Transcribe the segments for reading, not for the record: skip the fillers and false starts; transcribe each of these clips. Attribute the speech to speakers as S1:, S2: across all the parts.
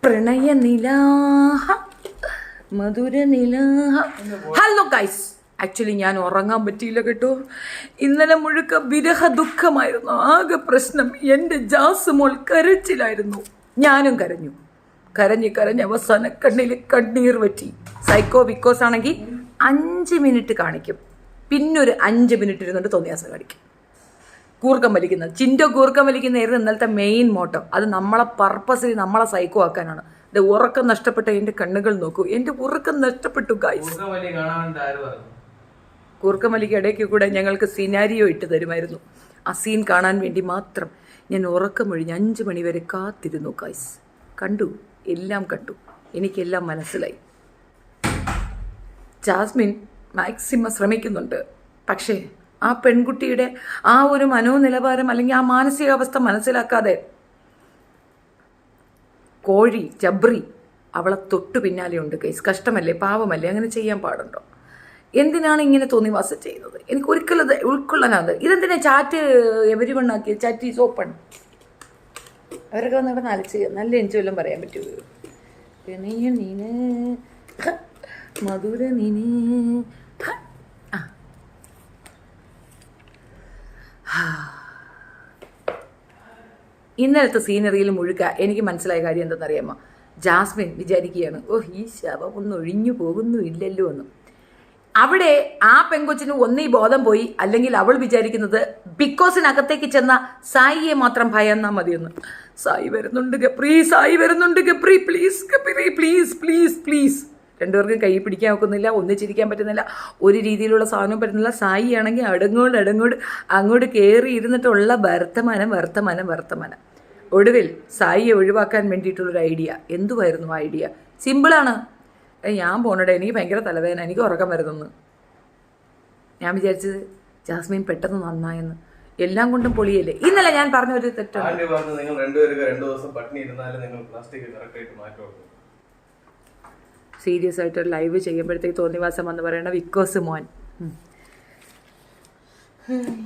S1: പ്രണയനിലാഹ മധുരനിലാഹ. Hello guys, actually ഞാൻ ഉറങ്ങാൻ പറ്റിയില്ല കേട്ടോ. ഇന്നലെ മുഴുക്ക വിരഹ ദുഃഖമായിരുന്നു. ആകെ പ്രശ്നം എൻ്റെ ജാസുമോൾ കരച്ചിലായിരുന്നു. ഞാനും കരഞ്ഞു. കരഞ്ഞ് അവസാന കണ്ണിൽ കണ്ണീർ പറ്റി. സൈക്കോ വിക്കോസ് ആണെങ്കിൽ 5 മിനിറ്റ് കാണിക്കും, പിന്നൊരു 5 മിനിറ്റ് ഇരുന്നിട്ട് തോന്നിയാസം കാണിക്കും. കൂർക്കം വലിക്കുന്നത്, ചിൻഡോ കൂർക്കം വലിക്കുന്നതായിരുന്നു ഇന്നലത്തെ മെയിൻ മോട്ടോ. അത് നമ്മളെ പർപ്പസിൽ നമ്മളെ സൈക്കോ ആക്കാനാണ്. ഇത് ഉറക്കം നഷ്ടപ്പെട്ട എൻ്റെ കണ്ണുകൾ നോക്കൂ, എൻ്റെ ഉറക്കം നഷ്ടപ്പെട്ടു ഗൈസ്. കൂർക്കം വലിക്ക് ഇടയ്ക്ക് കൂടെ ഞങ്ങൾക്ക് സിനാരിയോ ഇട്ട് തരുമായിരുന്നു. ആ സീൻ കാണാൻ വേണ്ടി മാത്രം ഞാൻ ഉറക്കമൊഴിഞ്ഞ് 5 മണി വരെ കാത്തിരുന്നു ഗൈസ്. കണ്ടു, എല്ലാം കണ്ടു, എനിക്കെല്ലാം മനസ്സിലായി. ജാസ്മിൻ മാക്സിമം ശ്രമിക്കുന്നുണ്ട്, പക്ഷേ ആ പെൺകുട്ടിയുടെ ആ ഒരു മനോനിലവാരം അല്ലെങ്കിൽ ആ മാനസികാവസ്ഥ മനസ്സിലാക്കാതെ കോഴി ജബ്രി അവളെ തൊട്ടു പിന്നാലെ ഉണ്ട് ഗൈസ്. കഷ്ടമല്ലേ, പാവമല്ലേ, അങ്ങനെ ചെയ്യാൻ പാടുണ്ടോ? എന്തിനാണ് ഇങ്ങനെ തോന്നിവാസം ചെയ്യുന്നത്? എനിക്ക് ഒരിക്കലും അത് ഉൾക്കൊള്ളാനാണ്. ഇതെന്തിനാ ചാറ്റ് എവരി വണ്ണാക്കിയ ചാറ്റ് ഈസ് ഓപ്പൺ. അവരൊക്കെ വന്നിവിടെ നല്ല എനിക്ക് വല്ലതും പറയാൻ പറ്റുമോ? നീന് മധുര നീന്. ഇന്നലത്തെ സീനറിയിൽ മുഴുക്ക എനിക്ക് മനസ്സിലായ കാര്യം എന്തെന്നറിയാമോ? ജാസ്മിൻ വിചാരിക്കുകയാണ്, ഈ ശവം ഒന്നും ഒഴിഞ്ഞു പോകുന്നുമില്ലല്ലോ എന്നും. അവിടെ ആ പെങ്കൊച്ചിന് ഒന്നീ ബോധം പോയി, അല്ലെങ്കിൽ അവൾ വിചാരിക്കുന്നത് ബിക്കോസിനകത്തേക്ക് ചെന്ന സായിയെ മാത്രം ഭയന്നാ മതിയെന്ന്. സായി വരുന്നുണ്ട് ഗപ്രി, സായി വരുന്നുണ്ട് ഗപ്രി, പ്ലീസ് ഗപ്രി, പ്ലീസ് പ്ലീസ് പ്ലീസ്. രണ്ടുപേർക്കും കൈ പിടിക്കാൻ ഒക്കുന്നില്ല, ഒന്നിച്ചിരിക്കാൻ പറ്റുന്നില്ല, ഒരു രീതിയിലുള്ള സാധനം പറ്റുന്നില്ല. സായി ആണെങ്കിൽ അങ്ങോട്ട് കയറി ഇരുന്നിട്ടുള്ള വർത്തമാനം. ഒടുവിൽ സായിയെ ഒഴിവാക്കാൻ വേണ്ടിയിട്ടുള്ളൊരു ഐഡിയ. എന്തുവായിരുന്നു ആ ഐഡിയ? സിമ്പിളാണ്. ഞാൻ പോണടെ, എനിക്ക് ഭയങ്കര തലവേദന, എനിക്ക് ഉറക്കം വരുന്നെന്ന്. ഞാൻ വിചാരിച്ചത് ജാസ്മിൻ പെട്ടെന്ന് നന്നായെന്ന്. എല്ലാം കൊണ്ടും പൊളിയല്ലേ. ഇന്നലെ ഞാൻ പറഞ്ഞ ഒരു തെറ്റാണ്. സീരിയസ് ആയിട്ട് ലൈവ് ചെയ്യുമ്പോഴത്തേക്ക് തോന്നിവാസം വന്ന് പറയണ വിക്കോസ് മോൻ.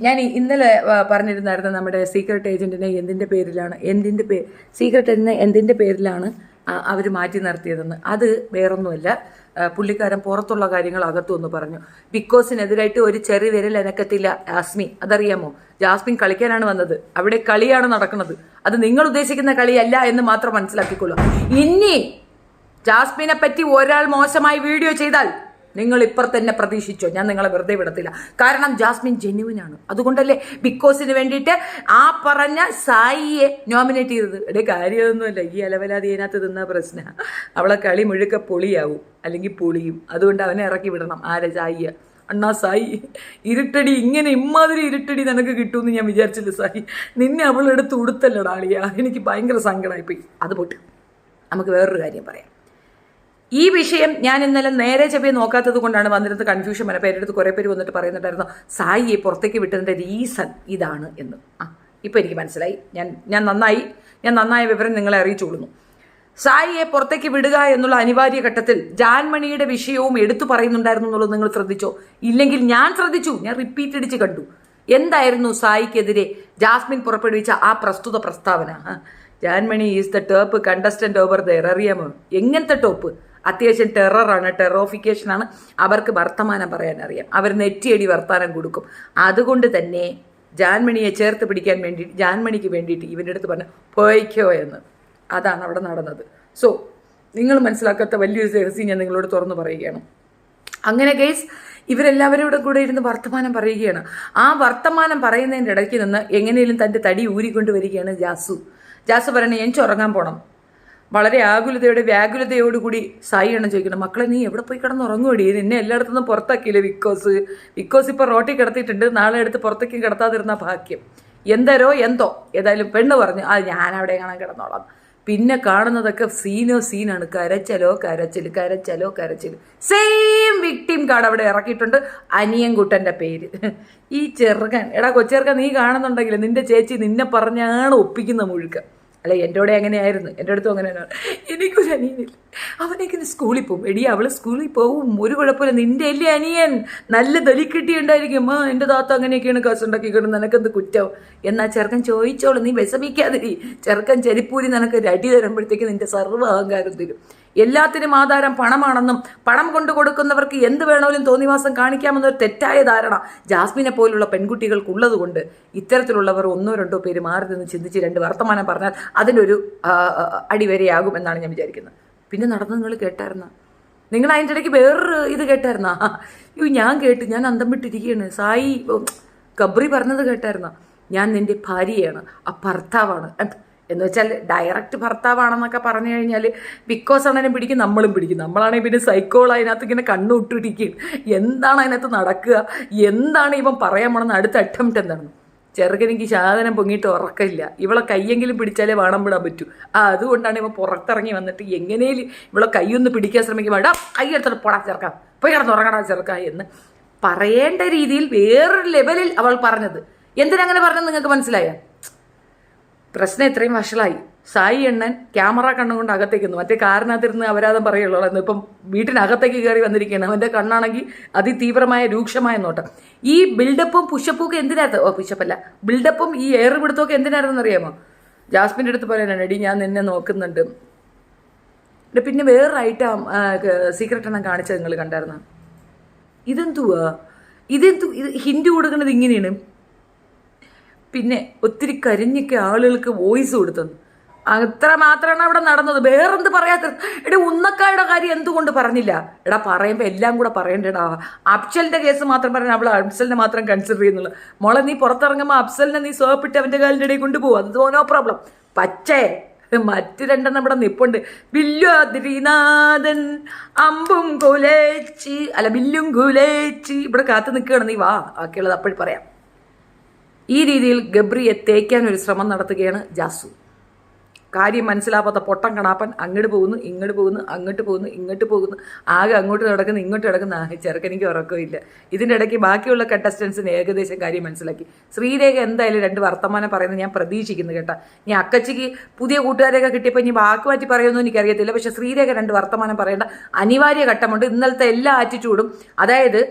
S1: ഞാൻ ഇന്നലെ പറഞ്ഞിരുന്നായിരുന്നു നമ്മുടെ സീക്രട്ട് ഏജന്റിനെ എന്തിൻ്റെ പേരിലാണ് അവർ മാറ്റി നിർത്തിയതെന്ന്. അത് വേറൊന്നുമല്ല, പുള്ളിക്കാരൻ പുറത്തുള്ള കാര്യങ്ങൾ അകത്തുമെന്ന് പറഞ്ഞു. ബിക്കോസിനെതിരായിട്ട് ഒരു ചെറിയ വിരൽ അനക്കത്തില്ല ജാസ്മിൻ, അതറിയാമോ? ജാസ്മിൻ കളിക്കാനാണ് വന്നത്, അവിടെ കളിയാണ് നടക്കുന്നത്. അത് നിങ്ങൾ ഉദ്ദേശിക്കുന്ന കളിയല്ല എന്ന് മാത്രം മനസ്സിലാക്കിക്കൊള്ളൂ. ഇനി ജാസ്മിനെ പറ്റി ഒരാൾ മോശമായി വീഡിയോ ചെയ്താൽ നിങ്ങൾ തന്നെ പ്രതീക്ഷിച്ചോ, ഞാൻ നിങ്ങളെ വെറുതെ വിടത്തില്ല. കാരണം ജാസ്മിൻ ജെന്യുവിനാണ്. അതുകൊണ്ടല്ലേ ബിക്കോസിന് വേണ്ടിയിട്ട് ആ പറഞ്ഞ സായിയെ നോമിനേറ്റ് ചെയ്തത്. ഇവിടെ കാര്യമൊന്നുമല്ല, ഈ അലവലാതി അതിനകത്ത് നിന്ന പ്രശ്നം. അവളെ കളി മുഴുക്ക പൊളിയാവും, അല്ലെങ്കിൽ പൊളിയും. അതുകൊണ്ട് അവനെ ഇറക്കി വിടണം. ആരെ? സായിയ. അണ്ണാ സായി, ഇരുട്ടടി, ഇങ്ങനെ ഇമ്മാതിരി ഇരുട്ടടി നിനക്ക് കിട്ടുമെന്ന് ഞാൻ വിചാരിച്ചില്ല സായി. നിന്നെ അവളെടുത്ത് ഉടുത്തല്ലടാളിയാ. എനിക്ക് ഭയങ്കര സങ്കടമായിപ്പോയി. അത് പോട്ട് നമുക്ക് വേറൊരു കാര്യം പറയാം. ഈ വിഷയം ഞാൻ ഇന്നലെ നേരെ ചെവിയെ നോക്കാത്തത് കൊണ്ടാണ് വന്നിരുന്നത് കൺഫ്യൂഷൻ. എൻ്റെ അടുത്ത് കുറേ പേര് വന്നിട്ട് പറയുന്നുണ്ടായിരുന്നു സായിയെ പുറത്തേക്ക് വിട്ടതിൻ്റെ റീസൺ ഇതാണ് എന്ന്. ഇപ്പം എനിക്ക് മനസ്സിലായി. ഞാൻ നന്നായ വിവരം നിങ്ങളെ അറിയിച്ചുകൊള്ളുന്നു. സായിയെ പുറത്തേക്ക് വിടുക എന്നുള്ള അനിവാര്യ ഘട്ടത്തിൽ ജാൻമണിയുടെ വിഷയവും എടുത്തു പറയുന്നുണ്ടായിരുന്നു എന്നുള്ളത് നിങ്ങൾ ശ്രദ്ധിച്ചോ? ഇല്ലെങ്കിൽ ഞാൻ ശ്രദ്ധിച്ചു, ഞാൻ റിപ്പീറ്റ് അടിച്ച് കണ്ടു. എന്തായിരുന്നു സായിക്കെതിരെ ജാസ്മിൻ പുറപ്പെടുവിച്ച ആ പ്രസ്തുത പ്രസ്താവന? Jaanmoni is the top contestant over there. അറിയാമോ എങ്ങനത്തെ ടോപ്പ്? അത്യാവശ്യം ടെററാണ്, ടെറോഫിക്കേഷനാണ്. അവർക്ക് വർത്തമാനം പറയാൻ അറിയാം, അവർ നെറ്റിയടി വർത്താനം കൊടുക്കും. അതുകൊണ്ട് തന്നെ ജാൻമണിയെ ചേർത്ത് പിടിക്കാൻ വേണ്ടി ജാൻമണിക്ക് വേണ്ടിയിട്ട് ഇവൻ്റെ അടുത്ത് പറഞ്ഞു പോയിക്കോ എന്ന്. അതാണ് അവിടെ നടന്നത്. സോ നിങ്ങൾ മനസ്സിലാക്കാത്ത വലിയൊരു രഹസ്യം ഞാൻ നിങ്ങളോട് തുറന്നു പറയുകയാണ്. അങ്ങനെ ഗൈസ്, ഇവരെല്ലാവരും കൂടെ ഇരുന്ന് വർത്തമാനം പറയുകയാണ്. ആ വർത്തമാനം പറയുന്നതിൻ്റെ ഇടയ്ക്ക് നിന്ന് എങ്ങനെയും തൻ്റെ തടി ഊരിക്കൊണ്ടുവരികയാണ് ജാസു പറയണേ എനിക്ക് ഉറങ്ങാൻ പോകണം. വളരെ വ്യാകുലതയോടുകൂടി സായിയാണ് ചോദിക്കണം, മക്കളെ നീ എവിടെ പോയി കിടന്ന് ഉറങ്ങുകടി? നിന്നെ എല്ലായിടത്തുനിന്നും പുറത്താക്കിയില്ലേ ബിക്കോസ് ഇപ്പോൾ റോട്ടി കിടത്തിയിട്ടുണ്ട്, നാളെ എടുത്ത് പുറത്തേക്കും കിടത്താതിരുന്ന ഭാഗ്യം. എന്തോ ഏതായാലും പെണ്ണ് പറഞ്ഞു ഞാൻ അവിടെ കാണാൻ കിടന്നോളാം. പിന്നെ കാണുന്നതൊക്കെ സീനാണ്. കരച്ചല്. സെയിം വിക്ടിം കാർഡ് അവിടെ ഇറക്കിയിട്ടുണ്ട്. അനിയൻകുട്ടൻ്റെ പേര്. ഈ ചെറുക്കൻ, കൊച്ചെറുക്കൻ നീ കാണുന്നുണ്ടെങ്കിൽ നിന്റെ ചേച്ചി നിന്നെ പറഞ്ഞാണ് ഒപ്പിക്കുന്ന മുഴുക്ക. അല്ല, എൻ്റെ കൂടെ അങ്ങനെയായിരുന്നു, എൻ്റെ അടുത്തും അങ്ങനെ. എനിക്കൊരു അനിയനില്ല. അവനേക്കിന് സ്കൂളിൽ പോകും. എടി അവള് സ്കൂളിൽ പോവും, ഒരു കുഴപ്പമില്ല. നിന്റെ അല്ലേ അനിയൻ, നല്ല തൊലിക്കെട്ടി ഉണ്ടായിരിക്കും. എൻ്റെ താത്ത അങ്ങനെയൊക്കെയാണ് കാശുണ്ടാക്കി കിടന്ന്, നിനക്കെന്ത് കുറ്റം എന്നാ ചെറുക്കൻ ചോദിച്ചോളൂ. നീ വിഷമിക്കാതിരി. ചെറുക്കൻ ചെരിപ്പൂരി നിനക്ക് ഒരു അടി തരുമ്പോഴത്തേക്ക് നിന്റെ സർവ്വ അഹങ്കാരം തരും. എല്ലാത്തിനും ആധാരം പണമാണെന്നും പണം കൊണ്ടു കൊടുക്കുന്നവർക്ക് എന്ത് വേണമെങ്കിലും തോന്നിവാസം കാണിക്കാമെന്നൊരു തെറ്റായ ധാരണ ജാസ്മിനെ പോലുള്ള പെൺകുട്ടികൾക്കുള്ളത് കൊണ്ട് ഇത്തരത്തിലുള്ളവർ ഒന്നോ രണ്ടോ പേര് മാറി നിന്ന് ചിന്തിച്ച് രണ്ട് വർത്തമാനം പറഞ്ഞാൽ അതിനൊരു അടിവരെയാകും എന്നാണ് ഞാൻ വിചാരിക്കുന്നത്. പിന്നെ നടന്ന് നിങ്ങൾ കേട്ടായിരുന്ന? നിങ്ങൾ അതിൻ്റെ ഇടയ്ക്ക് വേറൊരു ഇത് കേട്ടായിരുന്നാ? ഞാൻ കേട്ട്, ഞാൻ അന്തം വിട്ടിരിക്കുകയാണ്. സായി ഗബ്രി പറഞ്ഞത് കേട്ടായിരുന്ന? ഞാൻ നിന്റെ ഭാര്യയാണ്, ആ ഭർത്താവാണ് എന്ന് വെച്ചാൽ ഡയറക്റ്റ് ഭർത്താവാണെന്നൊക്കെ പറഞ്ഞു കഴിഞ്ഞാൽ ബിക്കോസ് അണ്ണനും പിടിക്കും, നമ്മളും പിടിക്കും. നമ്മളാണെങ്കിൽ പിന്നെ സൈക്കോൾ അതിനകത്ത് ഇങ്ങനെ കണ്ണുവിട്ടിരിക്കുകയും എന്താണ് അതിനകത്ത് നടക്കുക, എന്താണ് ഇവൻ പറയാൻ പോണെന്ന് അടുത്ത അറ്റംപ്റ്റ് എന്താണ്. ചെറുക്കനെനിക്ക് സാധനം പൊങ്ങിയിട്ട് ഉറക്കമില്ല. ഇവളെ കൈയെങ്കിലും പിടിച്ചാലേ വാണം വിടാൻ പറ്റൂ. അതുകൊണ്ടാണ് ഇവൻ പുറത്തിറങ്ങി വന്നിട്ട് എങ്ങനെയും ഇവളെ കൈയൊന്ന് പിടിക്കാൻ ശ്രമിക്കുമ്പോൾ കൈ എടുത്തിട്ട് പോടാ ചെറുക്കാം, പോയി കിടന്ന് ഉറങ്ങടാ ചെറുക്കാം എന്ന് പറയേണ്ട രീതിയിൽ വേറൊരു ലെവലിൽ അവൾ പറഞ്ഞത്. എന്തിനങ്ങനെ പറഞ്ഞത് നിങ്ങൾക്ക് മനസ്സിലായ? പ്രശ്നം ഇത്രയും വഷളായി. സായി എണ്ണൻ ക്യാമറ കണ്ണുകൊണ്ട് അകത്തേക്കുന്നു. മറ്റേ കാറിനകത്തിരുന്ന് അപരാധം പറയുള്ളൂ. ഇപ്പം വീട്ടിനകത്തേക്ക് കയറി വന്നിരിക്കുകയാണ്. അവൻ്റെ കണ്ണാണെങ്കിൽ അതിതീവ്രമായ രൂക്ഷമായ നോട്ടം. ഈ ബിൽഡപ്പും പുഷപ്പും ഒക്കെ എന്തിനായിരുന്നു? പുഷപ്പല്ല, ബിൽഡപ്പും ഈ എയർ പിടുത്തമൊക്കെ എന്തിനായിരുന്നു അറിയാമോ? ജാസ്മിൻ്റെ അടുത്ത് പറയാനാണ്, എടി ഞാൻ നിന്നെ നോക്കുന്നുണ്ട്. പിന്നെ വേറൊരു ഐറ്റം സീക്രട്ട് എണ്ണം കാണിച്ചത് നിങ്ങൾ കണ്ടായിരുന്ന? ഇതെന്തുവാ ഇത് ഹിൻഡ് കൊടുക്കുന്നത് ഇങ്ങനെയാണ്. പിന്നെ ഒത്തിരി കരിഞ്ഞൊക്കെ ആളുകൾക്ക് വോയിസ് കൊടുത്തെന്ന്. അത്ര മാത്രമാണ് അവിടെ നടന്നത്. വേറെന്ത് പറയാത്ത? എടാ ഉന്നക്കായുടെ കാര്യം എന്തുകൊണ്ട് പറഞ്ഞില്ല? എടാ പറയുമ്പോൾ എല്ലാം കൂടെ പറയണ്ടേടാ. അഫ്സലിന്റെ കേസ് മാത്രം പറഞ്ഞാൽ അവൾ അഫ്സലിനെ മാത്രം കൺസിഡർ ചെയ്യുന്നുള്ളൂ. മോളെ നീ പുറത്തിറങ്ങുമ്പോൾ അഫ്സലിനെ നീ സോപ്പിട്ട് അവൻ്റെ കാലിൻ്റെ ഇടയിൽ കൊണ്ടുപോകും, അത് നോ പ്രോബ്ലം. പക്ഷേ മറ്റ് രണ്ടെണ്ണം ഇവിടെ നിപ്പുണ്ട്. വില്ലുനാഥൻ അമ്പും കുലേച്ചി അല്ല വില്ലും കുലേച്ചി ഇവിടെ കാത്തു നിൽക്കുകയാണ്. നീ വാ, ബാക്കിയുള്ളത് അപ്പോഴും പറയാം. ഈ രീതിയിൽ ഗബ്രിയെ തേക്കാൻ ഒരു ശ്രമം നടത്തുകയാണ് ജാസു. കാര്യം മനസ്സിലാവാത്ത പൊട്ടം കണാപ്പൻ അങ്ങോട്ട് പോകുന്നു, ഇങ്ങോട്ട് പോകുന്നു, അങ്ങോട്ട് പോകുന്നു, ഇങ്ങോട്ട് പോകുന്നു, ആകെ അങ്ങോട്ട് നടക്കുന്നു, ഇങ്ങോട്ട് നടക്കുന്ന. ചെറുക്കനിക്ക് ഉറക്കമില്ല. ഇതിൻ്റെ ഇടയ്ക്ക് ബാക്കിയുള്ള കണ്ടസ്റ്റൻസിന് ഏകദേശം കാര്യം മനസ്സിലാക്കി. ശ്രീരേഖ എന്തായാലും രണ്ട് വർത്തമാനം പറയുന്നത് ഞാൻ പ്രതീക്ഷിക്കുന്നു കേട്ടോ. ഞാൻ അക്കച്ചിക്ക് പുതിയ കൂട്ടുകാരെയൊക്കെ കിട്ടിയപ്പോൾ ഇനി വാക്ക് മാറ്റി പറയുമെന്നും എനിക്കറിയത്തില്ല. പക്ഷേ ശ്രീരേഖ രണ്ട് വർത്തമാനം പറയേണ്ട അനിവാര്യ ഘട്ടമുണ്ട്. ഇന്നലത്തെ എല്ലാ ആറ്റിറ്റ്യൂഡും, അതായത്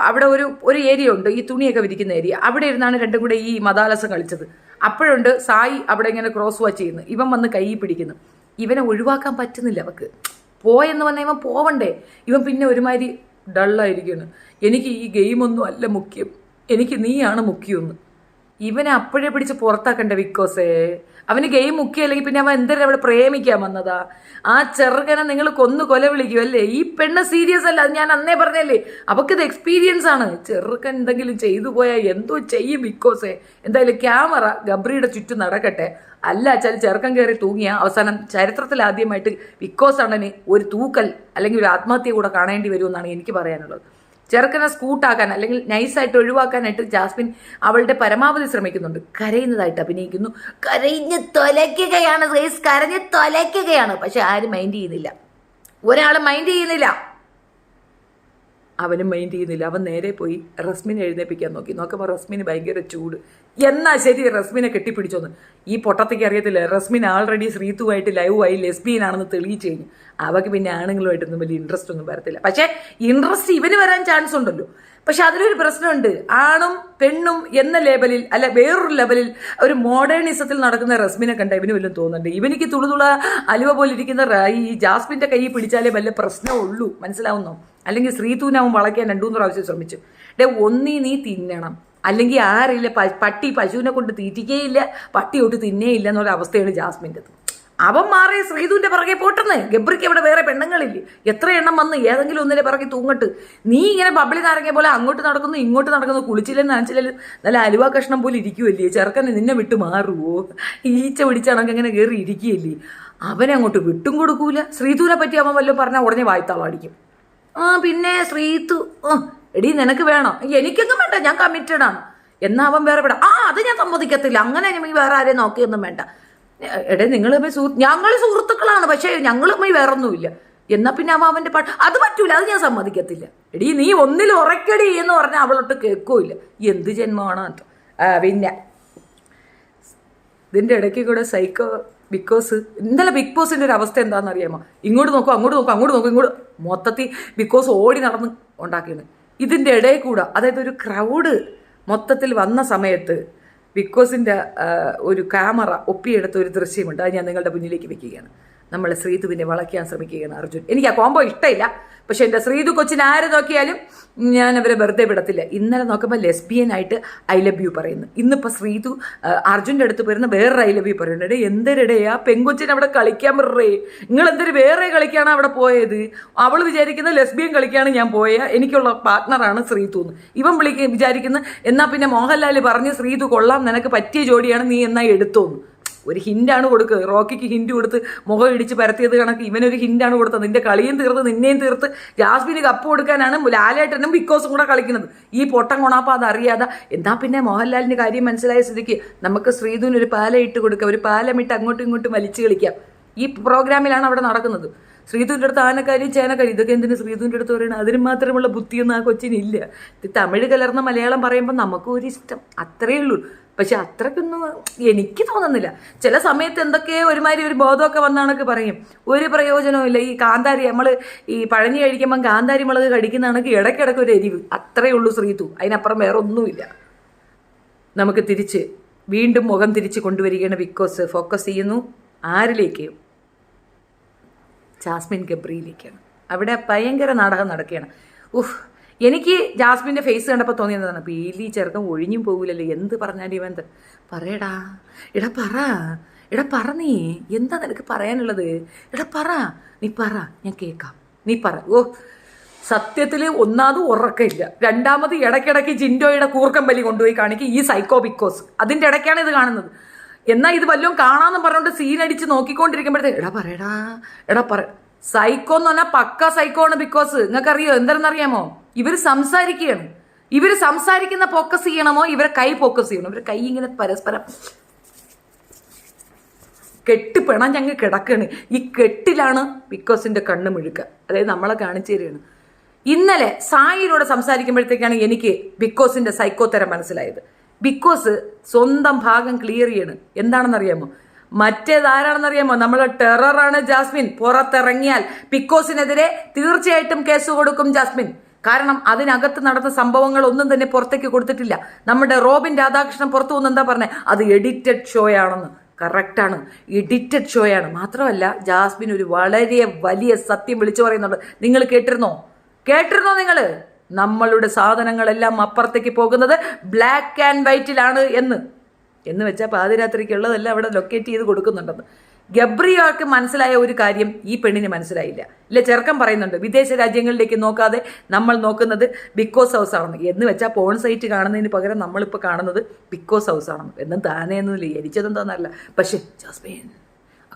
S1: അവിടെ ഒരു ഏരിയ ഉണ്ട്, ഈ തുണിയൊക്കെ വിരിക്കുന്ന ഏരിയ. അവിടെ ഇരുന്നാണ് രണ്ടും കൂടെ ഈ മദാലസം കളിച്ചത്. അപ്പോഴുണ്ട് സായി അവിടെ ഇങ്ങനെ ക്രോസ് വാച്ച് ചെയ്യുന്നു. ഇവൻ വന്ന് കൈ പിടിക്കുന്നു. ഇവനെ ഒഴിവാക്കാൻ പറ്റുന്നില്ല അവക്ക്. പോയെന്ന് പറഞ്ഞാൽ ഇവൻ പോവണ്ടേ? ഇവൻ പിന്നെ ഒരുമാതിരി ഡള്ളായിരിക്കുന്നു. എനിക്ക് ഈ ഗെയിമൊന്നും അല്ല മുഖ്യം, എനിക്ക് നീയാണ് മുഖ്യമെന്ന്. ഇവനെ അപ്പോഴേ പിടിച്ച് പുറത്താക്കണ്ടേ വിക്കോസേ? അവന് ഗെയിം മുഖ്യമല്ലെങ്കിൽ പിന്നെ അവൻ എന്തിനാ അവിടെ പ്രേമിക്കാൻ വന്നതാ? ആ ചെറുക്കനെ നിങ്ങൾ കൊല വിളിക്കും അല്ലേ? ഈ പെണ്ണ് സീരിയസ് അല്ല, അത് ഞാൻ അന്നേ പറഞ്ഞല്ലേ. അവക്കിത് എക്സ്പീരിയൻസ് ആണ്. ചെറുക്കൻ എന്തെങ്കിലും ചെയ്തു പോയാൽ എന്തോ ചെയ്യും വിക്കോസേ. എന്തായാലും ക്യാമറ ഗബ്രിയുടെ ചുറ്റും നടക്കട്ടെ. അല്ല വെച്ചാൽ ചെറുക്കൻ കയറി തൂങ്ങിയ അവസാനം ചരിത്രത്തിൽ ആദ്യമായിട്ട് വിക്കോസ് അണ്ണന് ഒരു തൂക്കൽ അല്ലെങ്കിൽ ഒരു ആത്മഹത്യ കൂടെ കാണേണ്ടി വരുമെന്നാണ് എനിക്ക് പറയാനുള്ളത്. ചെറുക്കനെ സ്കൂട്ടാക്കാൻ അല്ലെങ്കിൽ നൈസായിട്ട് ഒഴിവാക്കാനായിട്ട് ജാസ്മിൻ അവളുടെ പരമാവധി ശ്രമിക്കുന്നുണ്ട്. കരയുന്നതായിട്ട് അഭിനയിക്കുന്നു. കരഞ്ഞ് തൊലയ്ക്കുകയാണ്, കരഞ്ഞ് തൊലയ്ക്കുകയാണ്. പക്ഷെ ആരും മൈൻഡ് ചെയ്യുന്നില്ല. ഒരാളും മൈൻഡ് ചെയ്യുന്നില്ല. അവനും മൈൻഡ് ചെയ്യുന്നില്ല. അവൻ നേരെ പോയി റസ്മിനെ എഴുന്നേപ്പിക്കാൻ നോക്കുമ്പോൾ റസ്മിന് ഭയങ്കര ചൂട്. എന്നാ ശരി, റസ്മിനെ കെട്ടിപ്പിടിച്ചോന്ന്. ഈ പൊട്ടത്തേക്ക് അറിയത്തില്ല, റസ്മിൻ ആൾറെഡി ശ്രീതുവായിട്ട് ലൈവായി ലെസ്ബിയനാണെന്ന് തെളിയിച്ചു കഴിഞ്ഞു. അവർക്ക് പിന്നെ ആണുങ്ങളുമായിട്ടൊന്നും വലിയ ഇൻട്രസ്റ്റ് ഒന്നും വരത്തില്ല. പക്ഷേ ഇൻട്രസ്റ്റ് ഇവന് വരാൻ ചാൻസ് ഉണ്ടല്ലോ. പക്ഷെ അതിലൊരു പ്രശ്നമുണ്ട്. ആണും പെണ്ണും എന്ന ലെവലിൽ അല്ല വേറൊരു ലെവലിൽ ഒരു മോഡേണിസത്തിൽ നടക്കുന്ന റസ്മിനെ കണ്ട ഇവന് വല്ലതും തോന്നുന്നുണ്ട്. ഇവനിക്ക് തുളുതുള അലുവ പോലിരിക്കുന്ന ഈ ജാസ്മിൻ്റെ കൈ പിടിച്ചാലേ വല്ല പ്രശ്നമുള്ളൂ, മനസ്സിലാവുന്നോ? അല്ലെങ്കിൽ ശ്രീതൂനാവും വളയ്ക്കാൻ 2-3 പ്രാവശ്യം ശ്രമിച്ചു. ഒന്നീ നീ തിന്നണം, അല്ലെങ്കിൽ ആരില്ല പട്ടി പശുവിനെ കൊണ്ട് തീറ്റിക്കേയില്ല, പട്ടി തൊട്ട് തിന്നേയില്ല എന്നുള്ള അവസ്ഥയാണ് ജാസ്മിൻ്റെത്. അവൻ മാറി ശ്രീതുവിൻ്റെ പിറകെ പോട്ടെന്ന്. ഗബ്രിക്ക് ഇവിടെ വേറെ പെണ്ണുങ്ങളില്ലേ? എത്ര എണ്ണം വന്ന് ഏതെങ്കിലും ഒന്നിനെ പിറകെ തൂങ്ങട്ട്. നീ ഇങ്ങനെ ബബ്ലി നാരങ്ങിയ പോലെ അങ്ങോട്ട് നടക്കുന്നു ഇങ്ങോട്ട് നടക്കുന്നു, കുളിച്ചില്ലെന്ന് നനച്ചില്ലെങ്കിലും നല്ല അലുവ കഷ്ണം പോലെ ഇരിക്കുമല്ലേ. ചെറുക്കൻ നിന്നെ വിട്ട് മാറുമോ? ഈച്ച പിടിച്ചാണെങ്കിൽ അങ്ങനെ കയറി ഇരിക്കുകയല്ലേ. അവനെ അങ്ങോട്ട് വിട്ടും കൊടുക്കൂല. ശ്രീതുവിനെ പറ്റി അവൻ വല്ലതും പറഞ്ഞാൽ ഉടനെ വായ്ത്താളടിക്കും. പിന്നെ ശ്രീതു എടി നിനക്ക് വേണം, എനിക്കൊന്നും വേണ്ട, ഞാൻ കമ്മിറ്റഡ് ആണ്. എന്നാ അവൻ വേറെ വിടാം. അത് ഞാൻ സമ്മതിക്കത്തില്ല, അങ്ങനെ വേറെ ആരെയും നോക്കിയൊന്നും വേണ്ട. എടേ നിങ്ങൾ ഞങ്ങൾ സുഹൃത്തുക്കളാണ്, പക്ഷേ ഞങ്ങളുമായി വേറൊന്നുമില്ല. എന്നാ പിന്നെ അവൻ്റെ പാട്ട് അത് പറ്റൂല, അത് ഞാൻ സമ്മതിക്കത്തില്ല. എടീ നീ ഒന്നിൽ ഉറക്കടി എന്ന് പറഞ്ഞാൽ അവളൊട്ട് കേൾക്കൂല. എന്ത് ജന്മമാണ് കേട്ടോ. പിന്നെ ഇതിൻ്റെ ഇടയ്ക്ക് കൂടെ സൈക്കോ ബിക്കോസ് ഇന്നലെ ബിഗ് ബോസിൻ്റെ ഒരു അവസ്ഥ എന്താണെന്ന് അറിയാമോ? ഇങ്ങോട്ട് നോക്കും, അങ്ങോട്ട് നോക്കും, അങ്ങോട്ട് നോക്കും, ഇങ്ങോട്ട് മൊത്തത്തിൽ ബിക്കോസ് ഓടി നടന്ന് ഉണ്ടാക്കിയാണ്. ഇതിൻ്റെ ഇടയിൽ കൂടെ, അതായത് ഒരു ക്രൗഡ് മൊത്തത്തിൽ വന്ന സമയത്ത് ബിക്കോസിൻ്റെ ഒരു ക്യാമറ ഒപ്പിയെടുത്ത ഒരു ദൃശ്യമുണ്ട്. അത് ഞാൻ നിങ്ങളുടെ മുന്നിലേക്ക് വെക്കുകയാണ്. നമ്മളെ ശ്രീതുവിനെ വളയ്ക്കാൻ ശ്രമിക്കുകയാണ് അർജുൻ. എനിക്ക് ആ കോംബോ ഇഷ്ടമില്ല, പക്ഷെ എൻ്റെ ശ്രീതു കൊച്ചിനെ ആര് നോക്കിയാലും ഞാൻ അവരെ വെറുതെ വിടത്തില്ല. ഇന്നലെ നോക്കുമ്പോൾ ലെസ്ബിയനായിട്ട് ഐ ലവ് യു പറയുന്നു. ഇന്നിപ്പോൾ ശ്രീതു അർജുൻ്റെ അടുത്ത് വരുന്ന വേറൊരു ഐ ലവ് യു പറയുന്നുണ്ട്. എന്തൊരിടയാ പെങ്കൊച്ചിനെ അവിടെ കളിക്കാൻ വിടറേ, നിങ്ങൾ എന്തൊരു വേറെ കളിക്കാണ് അവിടെ പോയത്? അവൾ വിചാരിക്കുന്ന ലെസ്ബിയൻ കളിക്കാണ് ഞാൻ പോയ, എനിക്കുള്ള പാർട്ട്ണറാണ് ശ്രീതു എന്ന്. ഇവൻ വിചാരിക്കുന്ന എന്നാൽ പിന്നെ മോഹൻലാൽ പറഞ്ഞ് ശ്രീതു കൊള്ളാം, നിനക്ക് പറ്റിയ ജോഡിയാണ്, നീ എന്നാ എടുത്തോന്ന്. ഒരു ഹിൻ്റാണ് കൊടുക്കുക. റോക്കിക്ക് ഹിൻ്റ് കൊടുത്ത് മുഖം ഇടിച്ച് പരത്തിയത് കണക്ക് ഇവനൊരു ഹിൻ്റാണ് കൊടുത്തത്. നിന്റെ കളിയും തീർത്ത് നിന്നെയും തീർത്ത് ജാസ്മിന് കപ്പ് കൊടുക്കാനാണ് ലാലേട്ടനും ബിക്കോസും കൂടെ കളിക്കുന്നത്. ഈ പൊട്ടം കൊണാപ്പ അതറിയാതെ എന്നാൽ പിന്നെ മോഹൻലാലിൻ്റെ കാര്യം മനസ്സിലായ സ്ഥിതിക്ക് നമുക്ക് ശ്രീധുവിന് ഒരു പാല ഇട്ട് കൊടുക്കാം, ഒരു പാലമിട്ട് അങ്ങോട്ടും ഇങ്ങോട്ടും വലിച്ചു കളിക്കാം. ഈ പ്രോഗ്രാമിലാണ് അവിടെ നടക്കുന്നത്. ശ്രീധുവിൻ്റെ അടുത്ത് ആനക്കാരി ചേനക്കാരി ഇതൊക്കെ എന്തിനു ശ്രീധുവിൻ്റെ അടുത്ത് പറയണം? അതിന് മാത്രമുള്ള ബുദ്ധിയൊന്നും ആ കൊച്ചിനില്ല. തമിഴ് കലർന്ന മലയാളം പറയുമ്പോൾ നമുക്കും ഒരു ഇഷ്ടം, അത്രയേ ഉള്ളൂ. പക്ഷെ അത്രയ്ക്കൊന്നും എനിക്ക് തോന്നുന്നില്ല. ചില സമയത്ത് എന്തൊക്കെയോ ഒരുമാതിരി ഒരു ബോധമൊക്കെ വന്നാണൊക്കെ പറയും, ഒരു പ്രയോജനവും ഇല്ല. ഈ കാന്താരി നമ്മൾ ഈ പഴഞ്ഞി കഴിക്കുമ്പം കാന്താരി മുളക് കടിക്കുന്നതാണെങ്കിൽ ഇടയ്ക്കിടയ്ക്ക് ഒരു എരിവ്, അത്രയേ ഉള്ളൂ ശ്രീതു. അതിനപ്പുറം വേറെ ഒന്നുമില്ല. നമുക്ക് വീണ്ടും മുഖം തിരിച്ച് കൊണ്ടുവരികയാണ് ബിക്കോസ്. ഫോക്കസ് ചെയ്യുന്നു ആരിലേക്ക്? ജാസ്മിൻ ഗബ്രിയിലേക്കാണ്. അവിടെ ഭയങ്കര നാടകം നടക്കുകയാണ്. എനിക്ക് ജാസ്മിൻ്റെ ഫേസ് കണ്ടപ്പോൾ തോന്നിയതാണ്, പീലി ചെറുക്കം ഒഴിഞ്ഞും പോകില്ലല്ലോ, എന്ത് പറഞ്ഞാലും ഇവൻ പറയടാ, പറ നീ എന്താ നിനക്ക് പറയാനുള്ളത്? നീ പറ, ഞാൻ കേൾക്കാം, നീ പറ. സത്യത്തിൽ ഒന്നാമത് ഉറക്കമില്ല, രണ്ടാമത് ഇടയ്ക്കിടയ്ക്ക് ജിൻഡോയുടെ കൂർക്കം വലി കൊണ്ടുപോയി കാണിക്കും ഈ സൈക്കോ ബിക്കോസ്. അതിൻ്റെ ഇടയ്ക്കാണ് ഇത് കാണുന്നത്. എന്നാൽ ഇത് വല്ലതും കാണാമെന്ന് പറഞ്ഞുകൊണ്ട് സീനടിച്ച് നോക്കിക്കൊണ്ടിരിക്കുമ്പോഴത്തേക്ക് പറ. സൈക്കോ എന്ന് പറഞ്ഞാൽ പക്ക സൈക്കോ ആണ് ബിക്കോസ്. നിങ്ങൾക്കറിയോ എന്താണെന്നറിയാമോ? ഇവർ സംസാരിക്കുകയാണ്. ഇവർ സംസാരിക്കുന്ന ഫോക്കസ് ചെയ്യണമോ ഇവരെ കൈ ഫോക്കസ് ചെയ്യണോ? ഇവരെ കൈ ഇങ്ങനെ പരസ്പരം കെട്ടിപ്പെടാൻ ഞങ്ങൾ കിടക്കുകയാണ്. ഈ കെട്ടിലാണ് ബിക്കോസിന്റെ കണ്ണ് മുഴുക്കുക. അതായത് നമ്മളെ കാണിച്ചു തരികയാണ്. ഇന്നലെ സായിയോട് സംസാരിക്കുമ്പോഴത്തേക്കാണ് എനിക്ക് ബിക്കോസിന്റെ സൈക്കോ തരം മനസ്സിലായത്. ബിക്കോസ് സ്വന്തം ഭാഗം ക്ലിയർ ചെയ്യണ്. എന്താണെന്നറിയാമോ? മറ്റേതാരാണെന്നറിയാമോ? നമ്മളെ ടെററാണ് ജാസ്മിൻ. പുറത്തിറങ്ങിയാൽ ബിക്കോസിനെതിരെ തീർച്ചയായിട്ടും കേസ് കൊടുക്കും ജാസ്മിൻ. കാരണം അതിനകത്ത് നടന്ന സംഭവങ്ങൾ ഒന്നും തന്നെ പുറത്തേക്ക് കൊടുത്തിട്ടില്ല. നമ്മുടെ റോബിൻ രാധാകൃഷ്ണൻ പുറത്തു വന്ന് എന്താ പറഞ്ഞത്? അത് എഡിറ്റഡ് ഷോ ആണെന്ന്. കറക്റ്റാണ്, എഡിറ്റഡ് ഷോ ആണ്. മാത്രമല്ല ജാസ്മിൻ ഒരു വളരെ വലിയ സത്യം വിളിച്ചു പറയുന്നുണ്ട്. നിങ്ങൾ കേട്ടിരുന്നോ നിങ്ങൾ? നമ്മളുടെ സാധനങ്ങളെല്ലാം അപ്പുറത്തേക്ക് പോകുന്നത് ബ്ലാക്ക് ആൻഡ് വൈറ്റിലാണ് എന്ന് വെച്ചാൽ പാതിരാത്രിക്കുള്ളതെല്ലാം അവിടെ ലൊക്കേറ്റ് ചെയ്ത് കൊടുക്കുന്നുണ്ടെന്ന്. ഗബ്രിയാൾക്ക് മനസ്സിലായ ഒരു കാര്യം ഈ പെണ്ണിന് മനസ്സിലായില്ല. ഇല്ല, ചെറുക്കം പറയുന്നുണ്ട് വിദേശ രാജ്യങ്ങളിലേക്ക് നോക്കാതെ നമ്മൾ നോക്കുന്നത് ബിക്കോസ് ഹൗസ് ആണെന്ന്. എന്ന് വെച്ചാൽ പോൺ സൈറ്റ് കാണുന്നതിന് പകരം നമ്മളിപ്പോൾ കാണുന്നത് ബിക്കോസ് ഹൗസ് ആണെന്ന്. എന്നും താനേയൊന്നുമില്ല, എരിച്ചതെന്താന്നല്ല. പക്ഷേ ജാസ്മിൻ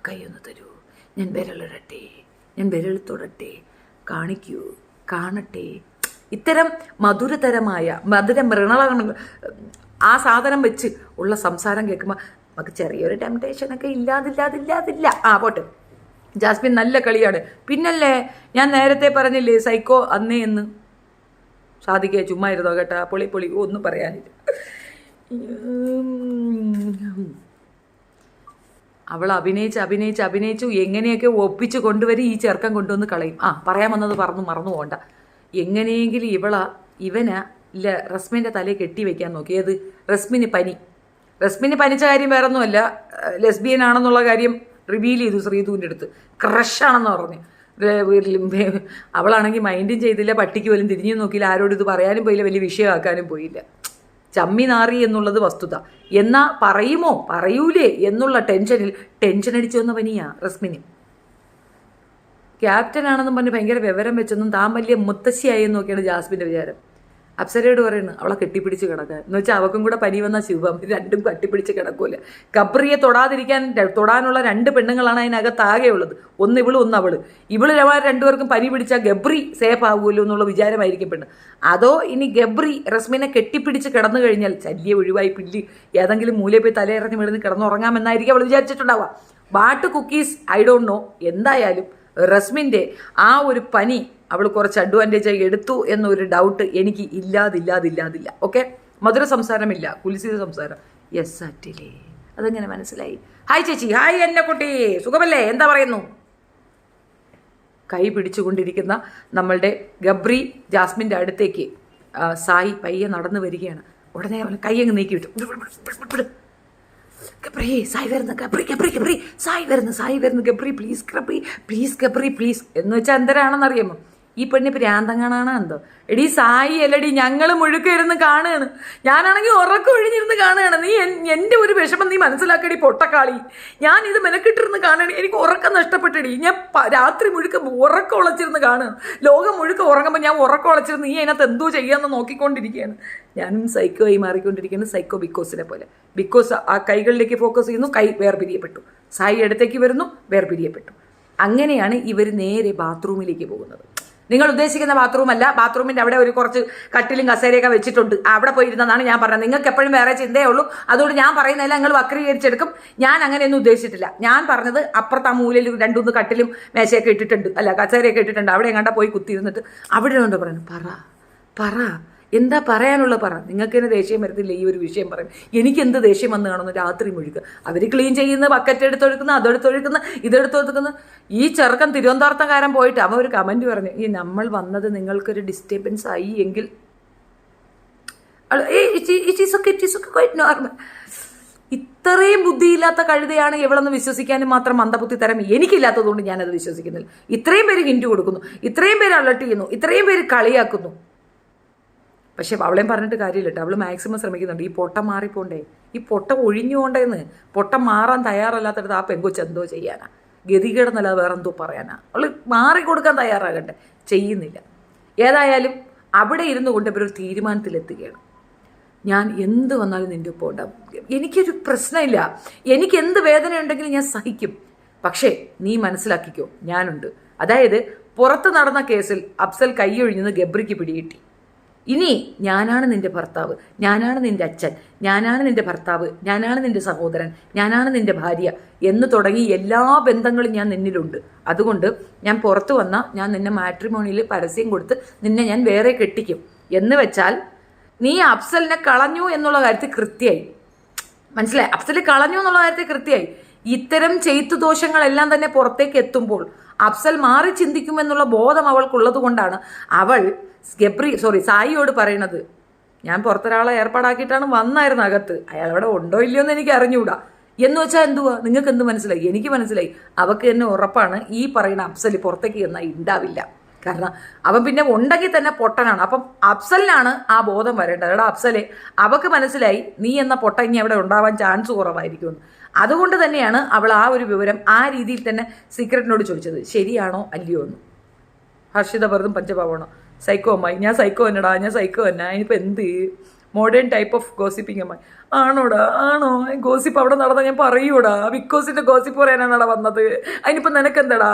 S1: കൈയൊന്ന് തരൂ, ഞാൻ വിരലിടട്ടെ, ഞാൻ വിരൽ തൊടട്ടെ, കാണിക്കൂ, കാണട്ടെ. ഇത്തരം മധുര മൃണള ആ സാധനം വെച്ച് ഉള്ള സംസാരം കേൾക്കുമ്പോൾ നമുക്ക് ചെറിയൊരു ടെംപ്ടേഷനൊക്കെ ഇല്ലാതില്ല. പോട്ടെ, ജാസ്മിൻ നല്ല കളിയാണ്. പിന്നല്ലേ ഞാൻ നേരത്തെ പറഞ്ഞില്ലേ സൈക്കോ അന്നേ എന്ന്. സാധിക്കേ ചുമ്മാ ഇരുന്നോ കേട്ടാ, പൊളി ഒന്നും പറയാനില്ല. അവൾ അഭിനയിച്ചു എങ്ങനെയൊക്കെ ഒപ്പിച്ച് കൊണ്ടുവരും. ഈ ചെറുക്കം കൊണ്ടുവന്ന് കളയും. പറയാൻ വന്നത് മറന്നു പോകണ്ട. എങ്ങനെയെങ്കിലും ഇവന് ഇല്ല റസ്മിൻ്റെ തലയിൽ കെട്ടി വെക്കാൻ നോക്കി. ഏത്? റസ്മിന് പനിച്ച കാര്യം വേറെ ഒന്നുമല്ല, ലെസ്ബിയൻ ആണെന്നുള്ള കാര്യം റിവീൽ ചെയ്തു ശ്രീധുവിൻ്റെ അടുത്ത്. ക്രഷാണെന്ന് പറഞ്ഞു. അവളാണെങ്കിൽ മൈൻഡും ചെയ്തില്ല, പട്ടിക്ക് പോലും തിരിഞ്ഞു നോക്കിയില്ല, ആരോടും ഇത് പറയാനും പോയില്ല, വലിയ വിഷയമാക്കാനും പോയില്ല. ചമ്മി നാറി എന്നുള്ളത് വസ്തുത. എന്നാ പറയൂലേ എന്നുള്ള ടെൻഷൻ അടിച്ചു വന്ന പനിയാ റസ്മിന്. ക്യാപ്റ്റനാണെന്നും പറഞ്ഞ് ഭയങ്കര വിവരം വെച്ചെന്നും താൻ വലിയ മുത്തശ്ശിയായെന്നും ഒക്കെയാണ് ജാസ്മിൻ്റെ വിചാരം. അപ്സരയോട് പറയുന്നത് അവളെ കെട്ടിപ്പിടിച്ച് കിടക്കുക എന്ന് വെച്ചാൽ അവക്കും കൂടെ പനി വന്ന ശുഭം. രണ്ടും കട്ടിപ്പിടിച്ച് കിടക്കൂല. ഗബ്രിയെ തൊടാനുള്ള 2 പെണ്ണുങ്ങളാണ് അതിനകത്താകെ ഉള്ളത്. ഒന്ന് ഇവള്, ഒന്ന് അവള്. രണ്ടുപേർക്കും പനി പിടിച്ചാൽ ഗബ്രി സേഫ് ആകുമല്ലോ എന്നുള്ള വിചാരമായിരിക്കും പെണ്ണ്. അതോ ഇനി ഗബ്രി റസ്മിനെ കെട്ടിപ്പിടിച്ച് കിടന്നു കഴിഞ്ഞാൽ ശല്യം ഒഴിവായി പിള്ളി ഏതെങ്കിലും മൂലയിൽ പോയി തലയിറങ്ങി വിടുന്ന് കിടന്നുറങ്ങാമെന്നായിരിക്കും അവൾ വിചാരിച്ചിട്ടുണ്ടാവുക. What cookies I don't know. എന്തായാലും റസ്മിൻ്റെ ആ ഒരു പനി അവൾ കുറച്ച് അഡ്വാൻറ്റേജായി എടുത്തു എന്നൊരു ഡൗട്ട് എനിക്ക് ഇല്ലാതില്ല. ഓക്കെ, മധുര സംസാരമില്ല, കുലിസിത സംസാരം. യെസ് ആറ്റിലേ, അതെങ്ങനെ മനസ്സിലായി? ഹായ് ചേച്ചി, ഹായ് എന്നെ കുട്ടി, സുഖമല്ലേ, എന്താ പറയുന്നു? കൈ പിടിച്ചുകൊണ്ടിരിക്കുന്ന നമ്മളുടെ ഗബ്രി ജാസ്മിൻ്റെ അടുത്തേക്ക് സായി പയ്യെ നടന്നു വരികയാണ്. ഉടനെ അവൻ കൈ അങ്ങ് നീക്കി വിട്ടു. ഗബ്രി, സായി വരുന്നു, ഗബ്രി ഗബ്രി ഗബ്രി, സായി വരുന്നു Gabri, please Gabri please, Gabri please എന്ന് വെച്ചാൽ എന്തരാണെന്നറിയാമോ? ഈ പെണ്ണി പ്രാന്തങ്ങാണാണോ എന്തോ. എടീ സായി അല്ലടി, ഞങ്ങൾ മുഴുക്ക ഇരുന്ന് കാണുകയാണ്, ഞാനാണെങ്കിൽ ഉറക്കം ഒഴിഞ്ഞിരുന്ന് കാണുകയാണ്. നീ എൻ്റെ ഒരു വിഷമം നീ മനസ്സിലാക്കടി പൊട്ടക്കാളി. ഞാൻ ഇത് മെനക്കിട്ടിരുന്ന് കാണുകയാണ്, എനിക്ക് ഉറക്കം നഷ്ടപ്പെട്ടടി. ഞാൻ രാത്രി മുഴുക്ക ഉറക്കം ഉളച്ചിരുന്ന് കാണുകയാണ്, ലോകം മുഴുക്ക ഉറങ്ങുമ്പോൾ ഞാൻ ഉറക്കം ഉളച്ചിരുന്ന് നീ അതിനകത്ത് എന്തോ ചെയ്യാമെന്ന് നോക്കിക്കൊണ്ടിരിക്കുകയാണ്. ഞാനും സൈക്കോ ആയി മാറിക്കൊണ്ടിരിക്കുകയാണ്, സൈക്കോ ബിക്കോസിനെ പോലെ. ബിക്കോസ് ആ കൈകളിലേക്ക് ഫോക്കസ് ചെയ്യുന്നു, കൈ വേർപിരിയപ്പെട്ടു. സായി അടുത്തേക്ക് വരുന്നു, വേർപിരിയപ്പെട്ടു. അങ്ങനെയാണ് ഇവർ നേരെ ബാത്റൂമിലേക്ക് പോകുന്നത്. നിങ്ങൾ ഉദ്ദേശിക്കുന്ന ബാത്റൂം അല്ല, ബാത്റൂമിൻ്റെ അവിടെ ഒരു കുറച്ച് കട്ടിലും കസേരയൊക്കെ വെച്ചിട്ടുണ്ട്, അവിടെ പോയിരുന്നതാണ് ഞാൻ പറഞ്ഞത്. നിങ്ങൾക്ക് എപ്പോഴും വേറെ ചിന്തയേ ഉള്ളൂ, അതുകൊണ്ട് ഞാൻ പറയുന്നതല്ല നിങ്ങൾ വക്രീകരിച്ചെടുക്കും. ഞാൻ അങ്ങനെയൊന്നും ഉദ്ദേശിച്ചിട്ടില്ല. ഞാൻ പറഞ്ഞത് അപ്പുറത്ത് ആ മൂലയിൽ 2-3 കട്ടിലും മേശയൊക്കെ ഇട്ടിട്ടുണ്ട്, അല്ല കസേരയൊക്കെ ഇട്ടിട്ടുണ്ട്, അവിടെ കണ്ടാൽ പോയി കുത്തിയിരുന്നിട്ട് അവിടെ ഉണ്ടോ പറഞ്ഞു. പറ എന്താ പറയാനുള്ള പറ. നിങ്ങൾക്ക് തന്നെ ദേഷ്യം വരത്തില്ല ഈ ഒരു വിഷയം പറയും. എനിക്കെന്ത് ദേഷ്യം വന്ന് കാണുന്നു രാത്രി മുഴുക്കുക. അവർ ക്ലീൻ ചെയ്യുന്ന, ബക്കറ്റ് എടുത്തൊഴുക്കുന്ന, അതെടുത്തൊഴുക്കുന്ന, ഇതെടുത്തൊഴുക്കുന്ന. ഈ ചെറുക്കൻ തിരുവനന്തപുരത്തുകാരൻ പോയിട്ട് അവൻ ഒരു കമൻറ്റ് പറഞ്ഞു, ഈ നമ്മൾ വന്നത് നിങ്ങൾക്കൊരു ഡിസ്റ്റർബൻസ് ആയി എങ്കിൽ നോർമൽ. ഇത്രയും ബുദ്ധിയില്ലാത്ത കഴുതയാണ് എവളെന്ന് വിശ്വസിക്കാനും മാത്രം മന്ദബുദ്ധി തരം എനിക്കില്ലാത്തതുകൊണ്ട് ഞാനത് വിശ്വസിക്കുന്നില്ല. ഇത്രയും പേര് ഹിൻഡ് കൊടുക്കുന്നു, ഇത്രയും പേര് അലർട്ട് ചെയ്യുന്നു, ഇത്രയും പേര് കളിയാക്കുന്നു. പക്ഷെ അവളെയും പറഞ്ഞിട്ട് കാര്യമില്ല കേട്ടോ. അവൾ മാക്സിമം ശ്രമിക്കുന്നുണ്ട് ഈ പൊട്ടം മാറിപ്പോണ്ടേ, ഈ പൊട്ടം ഒഴിഞ്ഞുകൊണ്ടേന്ന്. പൊട്ടം മാറാൻ തയ്യാറല്ലാത്തടത്ത് ആ പെങ്കൊച്ച് എന്തോ ചെയ്യാനാ, ഗതികേടെന്നല്ല വേറെ എന്തോ പറയാനാ. അവൾ മാറിക്കൊടുക്കാൻ തയ്യാറാകണ്ടേ, ചെയ്യുന്നില്ല. ഏതായാലും അവിടെ ഇരുന്നു കൊണ്ട് ഇവരൊരു തീരുമാനത്തിലെത്തുകയാണ്. ഞാൻ എന്ത് വന്നാലും നിൻ്റെ ഒപ്പം ഉണ്ടാവും, എനിക്കൊരു പ്രശ്നമില്ല, എനിക്ക് എന്ത് വേദന ഉണ്ടെങ്കിലും ഞാൻ സഹിക്കും. പക്ഷേ നീ മനസ്സിലാക്കിക്കോ, ഞാനുണ്ട്. അതായത് പുറത്ത് നടന്ന കേസിൽ അഫ്സൽ കൈയൊഴിഞ്ഞെന്ന് ഗബ്രിക്ക് പിടികിട്ടി. ഇനി ഞാനാണ് നിന്റെ ഭർത്താവ്, ഞാനാണ് നിന്റെ അച്ഛൻ, ഞാനാണ് നിന്റെ ഭർത്താവ്, ഞാനാണ് നിന്റെ സഹോദരൻ, ഞാനാണ് നിന്റെ ഭാര്യ എന്ന് തുടങ്ങി എല്ലാ ബന്ധങ്ങളും ഞാൻ നിന്നിലുണ്ട്. അതുകൊണ്ട് ഞാൻ പുറത്തു വന്നാൽ ഞാൻ നിന്നെ മാട്രിമോണിയിൽ പരസ്യം കൊടുത്ത് നിന്നെ ഞാൻ വേറെ കെട്ടിക്കും എന്ന് വെച്ചാൽ നീ അഫ്സലിനെ കളഞ്ഞു എന്നുള്ള കാര്യത്തിൽ കൃത്യമായി. മനസ്സിലായി? അഫ്സൽ കളഞ്ഞു എന്നുള്ള കാര്യത്തിൽ കൃത്യമായി. ഇത്തരം ചെയ്തു ദോഷങ്ങളെല്ലാം തന്നെ പുറത്തേക്ക് എത്തുമ്പോൾ അഫ്സൽ മാറി ചിന്തിക്കുമെന്നുള്ള ബോധം അവൾക്കുള്ളത് കൊണ്ടാണ് അവൾ സായിയോട് പറയണത്, ഞാൻ പുറത്തൊരാളെ ഏർപ്പാടാക്കിയിട്ടാണ് വന്നായിരുന്നു അകത്ത്, അയാൾ അവിടെ ഉണ്ടോ ഇല്ലയോ എന്ന് എനിക്ക് അറിഞ്ഞുകൂടാ. എന്ന് വെച്ചാൽ എന്തുവാ, നിങ്ങൾക്ക് എന്ത് മനസ്സിലായി? എനിക്ക് മനസ്സിലായി. അവൾക്ക് തന്നെ ഉറപ്പാണ് ഈ പറയുന്ന അഫ്സൽ പുറത്തേക്ക് എന്നാൽ ഉണ്ടാവില്ല. കാരണം അവൻ പിന്നെ ഉണ്ടെങ്കിൽ തന്നെ പൊട്ടനാണ്. അപ്പം അഫ്സലിനാണ് ആ ബോധം വരേണ്ടത്. എടാ അഫ്സലെ, അവൾക്ക് മനസ്സിലായി നീ എന്ന പൊട്ട ഇനി അവിടെ ഉണ്ടാവാൻ ചാൻസ് കുറവായിരിക്കുമെന്ന്. അതുകൊണ്ട് തന്നെയാണ് അവൾ ആ ഒരു വിവരം ആ രീതിയിൽ തന്നെ സീക്രട്ടിനോട് ചോദിച്ചത്, ശരിയാണോ അല്ലയോ എന്ന്. ഹർഷിത വെറുതും പഞ്ചപാവണോ? സൈക്കോ അമ്മായി, ഞാൻ സൈക്കോ തന്നെടാ, ഞാൻ സൈക്കോ തന്നെ. അതിനിപ്പോൾ എന്ത് മോഡേൺ ടൈപ്പ് ഓഫ് ഗോസിപ്പിംഗ് അമ്മായി. ആണോടാ, ആണോ? ഗോസിപ്പ് അവിടെ നടന്നാൽ ഞാൻ പറയൂടാ, ബിക്കോസിൻ്റെ ഗോസിപ്പ് പറയാനാണടാ വന്നത്. അതിനിപ്പോൾ നിനക്കെന്താടാ?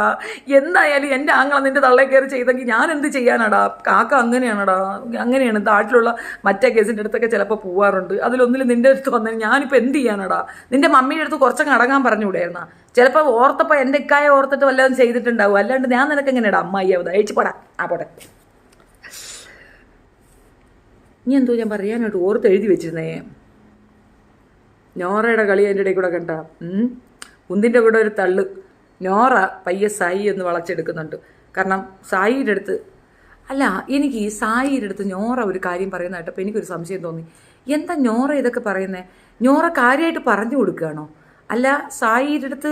S1: എന്തായാലും എൻ്റെ ആങ്ങള നിൻ്റെ തള്ളേ കയറി ചെയ്തെങ്കിൽ ഞാൻ എന്ത് ചെയ്യാനാടാ? കാക്ക അങ്ങനെയാണടാ, അങ്ങനെയാണ്. നാട്ടിലുള്ള മറ്റേ കേസിൻ്റെ അടുത്തൊക്കെ ചിലപ്പോൾ പോവാറുണ്ട്. അതിലൊന്നിലും നിൻ്റെ അടുത്ത് വന്നാൽ ഞാനിപ്പോൾ എന്ത് ചെയ്യാനാടാ? നിൻ്റെ മമ്മിയുടെ അടുത്ത് കുറച്ചങ്ങ് അടങ്ങാൻ പറഞ്ഞുകൂടായിരുന്നാ? ചിലപ്പോൾ ഓർത്തപ്പോൾ എൻ്റെ ഇക്കായ ഓർത്തിട്ട് വല്ലതും ചെയ്തിട്ടുണ്ടാവും. അല്ലാണ്ട് ഞാൻ നിനക്ക് എങ്ങനെയാടാ അമ്മായിയാവത്? അയച്ചു പോടാ. ആ പോട്ടെ. ഇനി എന്തോ ഞാൻ പറയാനായിട്ട് ഓർത്ത് എഴുതി വെച്ചിരുന്നേ. നോറയുടെ കളി എൻ്റെ ഇടയിൽ കൂടെ കണ്ട. ഉന്തിൻ്റെ കൂടെ ഒരു തള്ളു. നോറ പയ്യെ സായി എന്ന് വളച്ചെടുക്കുന്നുണ്ട്. കാരണം സായിയുടെ അടുത്ത് എനിക്ക് ഈ സായിയുടെ അടുത്ത് നോറ ഒരു കാര്യം പറയുന്ന കേട്ടപ്പോൾ എനിക്കൊരു സംശയം തോന്നി. എന്താ നോറ ഇതൊക്കെ പറയുന്നത്? നോറ കാര്യമായിട്ട് പറഞ്ഞു കൊടുക്കുകയാണോ? അല്ല സായിയുടെ അടുത്ത്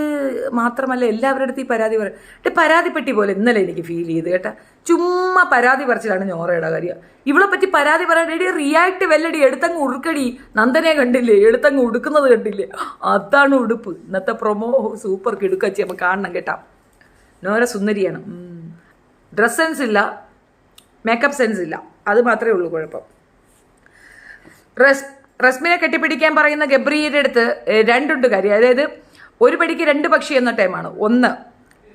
S1: മാത്രമല്ല എല്ലാവരുടെ അടുത്ത് ഈ പരാതി പറയും. പരാതിപ്പെട്ടി പോലെ ഇന്നലെ എനിക്ക് ഫീൽ ചെയ്ത് കേട്ടാ. ചുമ്മാ പരാതി പറിച്ചിലാണ് ഞോറയുടെ കാര്യം. ഇവളെ പറ്റി പരാതി പറയാൻ റിയാക്ട് വെല്ലടി, എടുത്തങ്ങ് ഉടുക്കടി. നന്ദനെ കണ്ടില്ലേ, എടുത്തങ്ങ് ഉടുക്കുന്നത് കണ്ടില്ലേ? അതാണ് ഉടുപ്പ്. ഇന്നത്തെ പ്രൊമോ സൂപ്പർ കിടുക്കച്ചി, നമുക്ക് കാണണം കേട്ടാ. നോര സുന്ദരിയാണ്. ഡ്രസ് സെൻസ് ഇല്ല, മേക്കപ്പ് സെൻസ് ഇല്ല, അത് മാത്രമേ ഉള്ളൂ കുഴപ്പം. റസ്മിനെ കെട്ടിപ്പിടിക്കാൻ പറയുന്ന ഗബ്രിയുടെ അടുത്ത് രണ്ടുണ്ട് കാര്യം. അതായത് ഒരു പടിക്ക് 2 പക്ഷി എന്ന ടൈമാണ്. ഒന്ന്,